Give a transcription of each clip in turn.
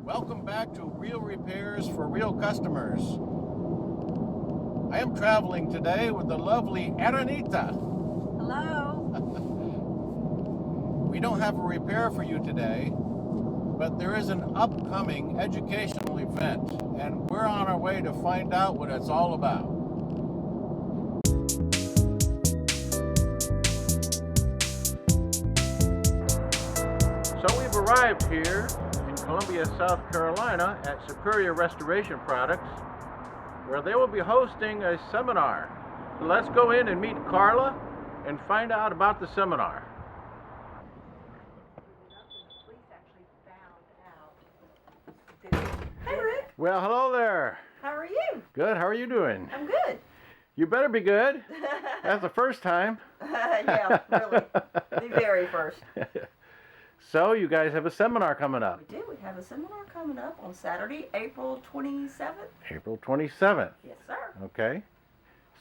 Welcome back to Real Repairs for Real Customers. I am traveling today with the lovely Aranita. Hello. We don't have a repair for you today, but there is an upcoming educational event, and we're on our way to find out what it's all about. So we've arrived here in Columbia, South Carolina at Superior Restoration Products, where they will be hosting a seminar. Let's go in and meet Carla and find out about the seminar. Hey, Rick. Well, hello there. How are you? Good. How are you doing? I'm good. You better be good. That's the first time. Yeah, really. The very first. So you guys have a seminar coming up. We do. We have a seminar coming up on Saturday, April 27th. April 27th. Yes, sir. Okay.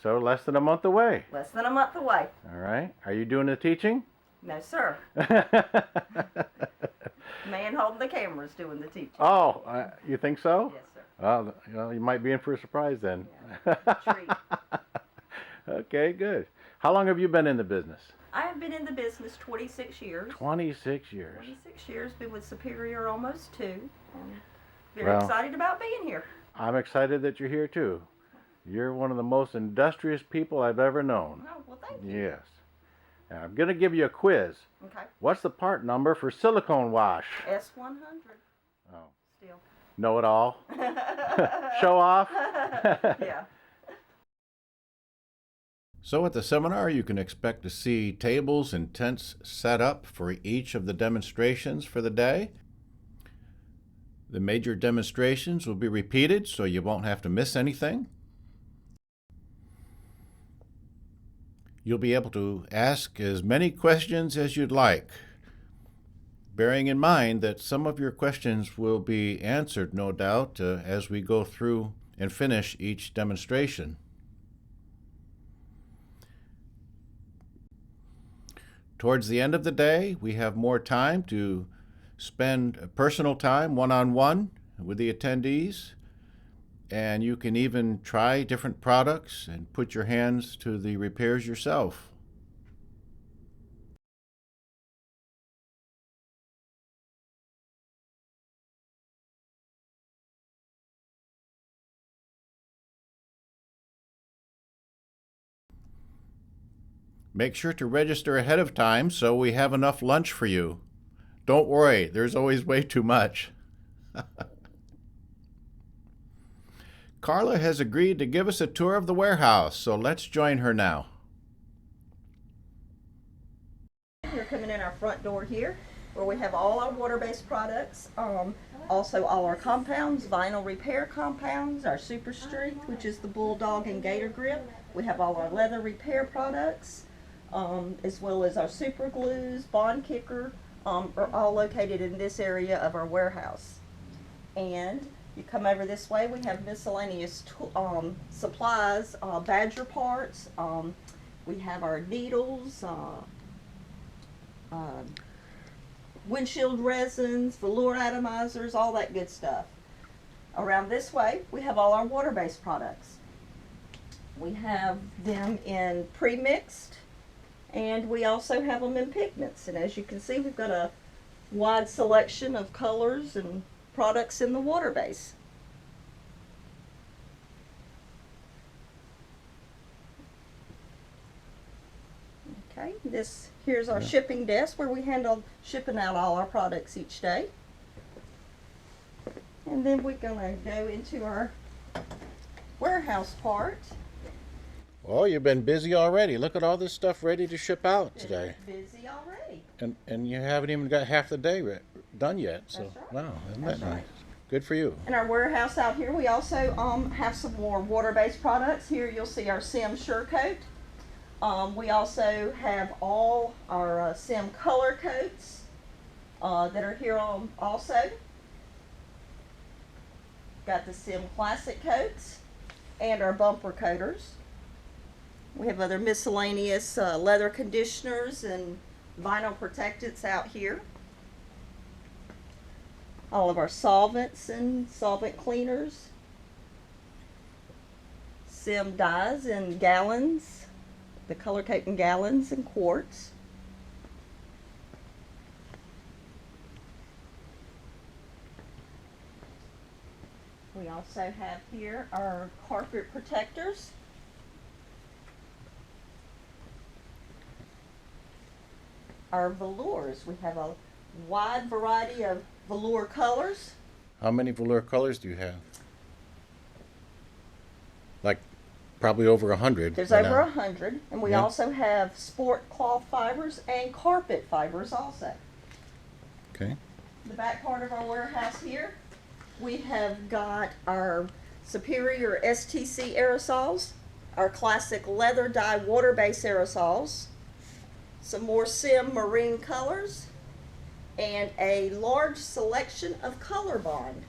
So less than a month away. Less than a month away. All right. Are you doing the teaching? No, sir. Man holding the camera is doing the teaching. Oh, you think so? Yes, sir. Well, you might be in for a surprise then. Yeah. Treat. Okay, good. How long have you been in the business? I have been in the business 26 years. 26 years. 26 years. Been with Superior almost 2. And very Well, excited about being here. I'm excited that you're here too. You're one of the most industrious people I've ever known. Oh, well, thank you. Yes. Now, I'm going to give you a quiz. Okay. What's the part number for silicone wash? S100. Oh. Still. Know it all? Show off? Yeah. So at the seminar, you can expect to see tables and tents set up for each of the demonstrations for the day. The major demonstrations will be repeated, so you won't have to miss anything. You'll be able to ask as many questions as you'd like, bearing in mind that some of your questions will be answered, no doubt, as we go through and finish each demonstration. Towards the end of the day, we have more time to spend personal time one-on-one with the attendees, and you can even try different products and put your hands to the repairs yourself. Make sure to register ahead of time so we have enough lunch for you. Don't worry, there's always way too much. Carla has agreed to give us a tour of the warehouse, so let's join her now. You're coming in our front door here, where we have all our water-based products, also all our compounds, vinyl repair compounds, our super strength, which is the bulldog and gator grip. We have all our leather repair products, as well as our super glues, bond kicker, are all located in this area of our warehouse. And you come over this way, we have miscellaneous supplies, badger parts, we have our needles, windshield resins, velour atomizers, all that good stuff. Around this way, we have all our water-based products. We have them in pre-mixed, and we also have them in pigments. And as you can see, we've got a wide selection of colors and products in the water base. Okay, here's our shipping desk where we handle shipping out all our products each day. And then we're going to go into our warehouse part. Well, you've been busy already. Look at all this stuff ready to ship out today. Busy already. And you haven't even got half the day done yet. So, That's right. wow, isn't That's that nice? right. Good for you. In our warehouse out here, we also have some more water-based products. Here you'll see our Sim Sure Coat. We also have all our Sim Color Coats that are here also. Got the Sim Classic Coats and our bumper coaters. We have other miscellaneous leather conditioners and vinyl protectants out here. all of our solvents and solvent cleaners, Sim dyes in gallons, the color cake in gallons and quarts. We also have here our carpet protectors. Our velours. We have a wide variety of velour colors. How many velour colors do you have? Like probably over 100. There's you over know. 100, and we Yeah. also have sport cloth fibers and carpet fibers also. Okay. The back part of our warehouse here, we have got our Superior STC aerosols, our classic leather dye water-based aerosols, some more Sim marine colors, and a large selection of color bond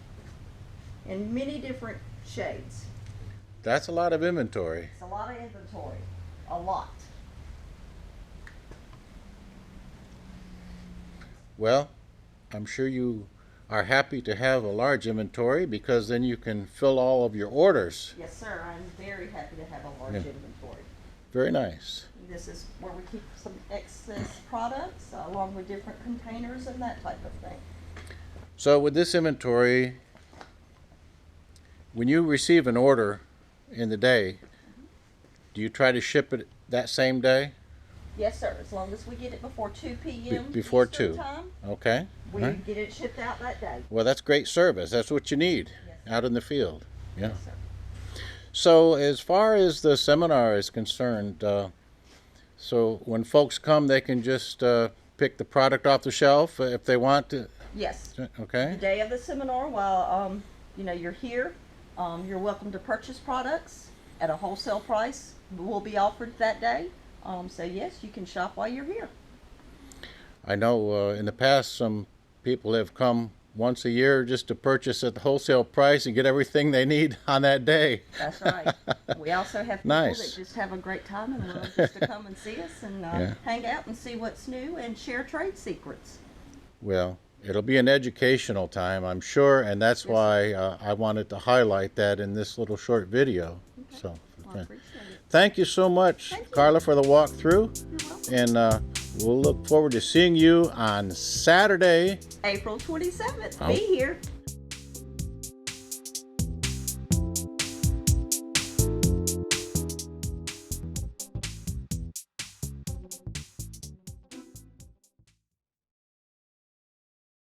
in many different shades. That's a lot of inventory. It's a lot of inventory, a lot. Well, I'm sure you are happy to have a large inventory because then you can fill all of your orders. Yes, sir. I'm very happy to have a large Yeah. inventory. Very nice. This is where we keep some excess products along with different containers and that type of thing. So with this inventory, when you receive an order in the day, do you try to ship it that same day? Yes, sir. As long as we get it before 2 p.m. Before Eastern 2. time, Okay. we All right. get it shipped out that day. Well, that's great service. That's what you need Yes, out in the field. Yeah. Yes, sir. So as far as the seminar is concerned, so when folks come, they can just pick the product off the shelf if they want to. Yes. The Okay. day of the seminar, while you're here, you're welcome to purchase products at a wholesale price. Will be offered that day. So yes, you can shop while you're here. I know in the past some people have come once a year just to purchase at the wholesale price and get everything they need on that day. That's right. We also have people Nice. that just have a great time and love just to come and see us and Yeah. hang out and see what's new and share trade secrets. Well, it'll be an educational time, I'm sure, and that's Yes, why I wanted to highlight that in this little short video. Okay. So, Well, I appreciate it. thank you so much, Thank you. Carla, for the walkthrough, You're welcome. and we'll look forward to seeing you on Saturday. April 27th. Oh. Be here.